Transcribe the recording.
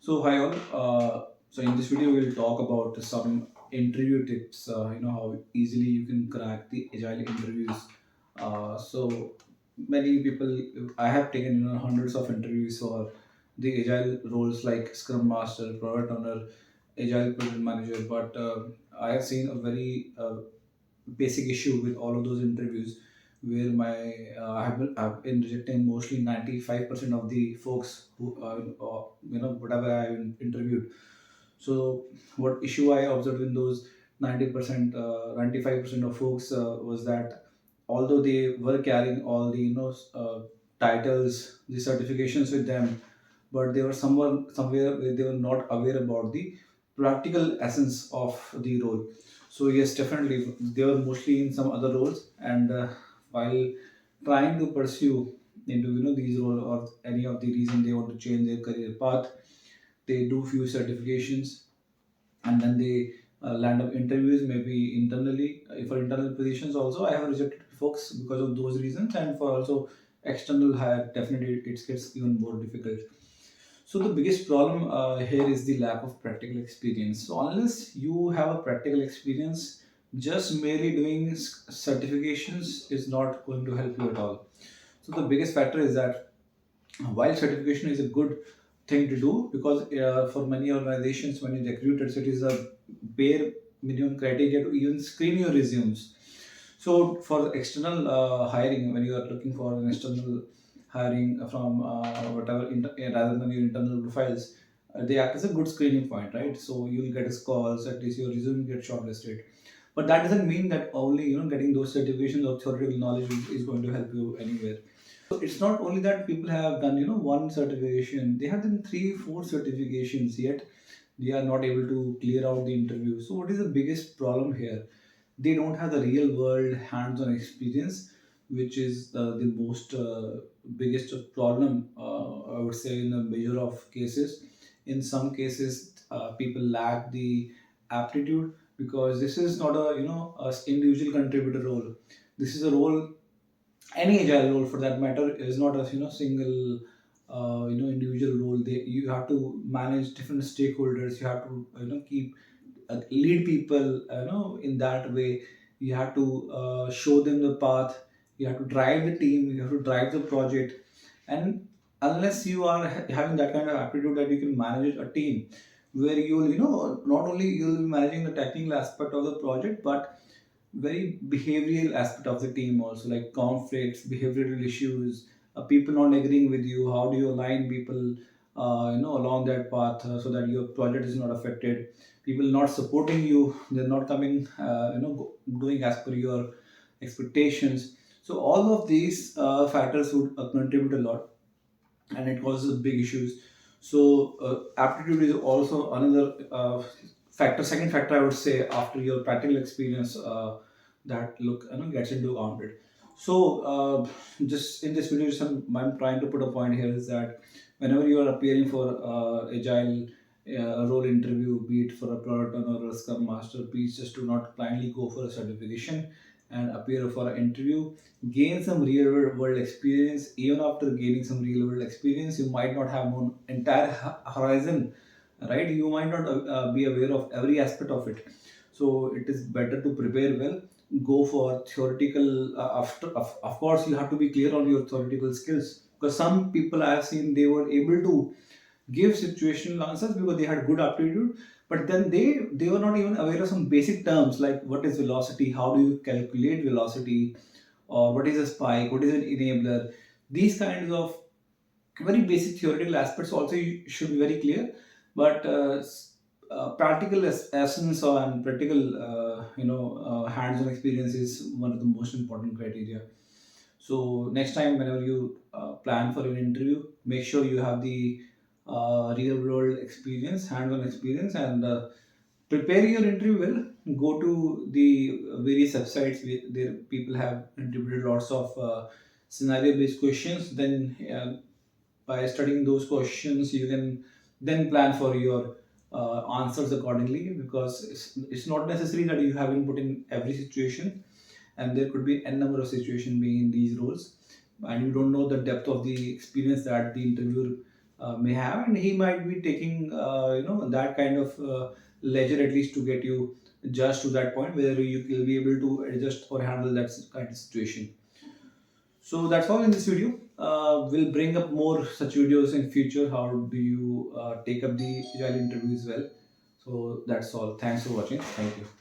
So hi all. So in this video we'll talk about some interview tips. How easily you can crack the agile interviews. So many people, I have taken hundreds of interviews for the agile roles like Scrum Master, Product Owner, Agile Project Manager. But I have seen a very basic issue with all of those interviews where I've been rejecting mostly 95% of the folks who whatever I interviewed. So what issue I observed in those 90%, 95% of folks was that although they were carrying all the titles, the certifications with them, but they were somewhere where they were not aware about the practical essence of the role. So yes, definitely they were mostly in some other roles, and while trying to pursue into these roles or any of the reason they want to change their career path, they do few certifications and then they land up interviews maybe internally. For internal positions also I have rejected folks because of those reasons, and for also external hire definitely it gets even more difficult. So the biggest problem here is the lack of practical experience. So unless you have a practical experience, just merely doing certifications is not going to help you at all. So the biggest factor is that while certification is a good thing to do, because for many organizations when you recruit it is a bare minimum criteria to even screen your resumes. So for external hiring, when you are looking for an external hiring from whatever rather than your internal profiles, they act as a good screening point, right? So you'll get a calls, at least your resume get shortlisted. But that doesn't mean that only getting those certifications or theoretical knowledge is going to help you anywhere. So it's not only that people have done one certification; they have done three, four certifications. Yet they are not able to clear out the interview. So what is the biggest problem here? They don't have the real world hands-on experience, which is the most biggest problem. I would say in a major of cases. In some cases, people lack the aptitude because this is not a a individual contributor role. This is a role, any agile role for that matter, is not a single individual role. You have to manage different stakeholders. You have to keep lead people in that way. You have to show them the path. You have to drive the team. You have to drive the project. And unless you are having that kind of aptitude that you can manage a team where you'll not only you'll be managing the technical aspect of the project, but very behavioral aspect of the team also, like conflicts, behavioral issues, people not agreeing with you. How do you align people along that path so that your project is not affected? People not supporting you, they're not coming doing as per your expectations. So all of these factors would contribute a lot, and it causes big issues. So aptitude is also another factor. Second factor, I would say, after your practical experience, that look gets into counted. So just in this video, I'm trying to put a point here is that whenever you are appearing for agile role interview, be it for a product owner or a scrum master, please just do not blindly go for a certification and appear for an interview. Gain some real world experience. Even after gaining some real world experience, you might not have known entire horizon, right? You might not be aware of every aspect of it. So it is better to prepare well. Go for theoretical. Of course, you have to be clear on your theoretical skills, because some people I have seen, they were able to give situational answers because they had good aptitude, but then they were not even aware of some basic terms like what is velocity, how do you calculate velocity, or what is a spike, what is an enabler. These kinds of very basic theoretical aspects also you should be very clear. But practical essence and practical hands-on experience is one of the most important criteria. So next time, whenever you plan for an interview, make sure you have the real world experience, hands-on experience, and prepare your interview well. Go to the various websites where there people have contributed lots of scenario-based questions. Then by studying those questions, you can then plan for your answers accordingly, because it's not necessary that you have input in every situation, and there could be n number of situations being in these roles, and you don't know the depth of the experience that the interviewer may have, and he might be taking that kind of leisure at least to get you just to that point where you will be able to adjust or handle that kind of situation. So that's all in this video. We'll bring up more such videos in future. How do you take up the agile interviews well? So that's all. Thanks for watching. Thank you.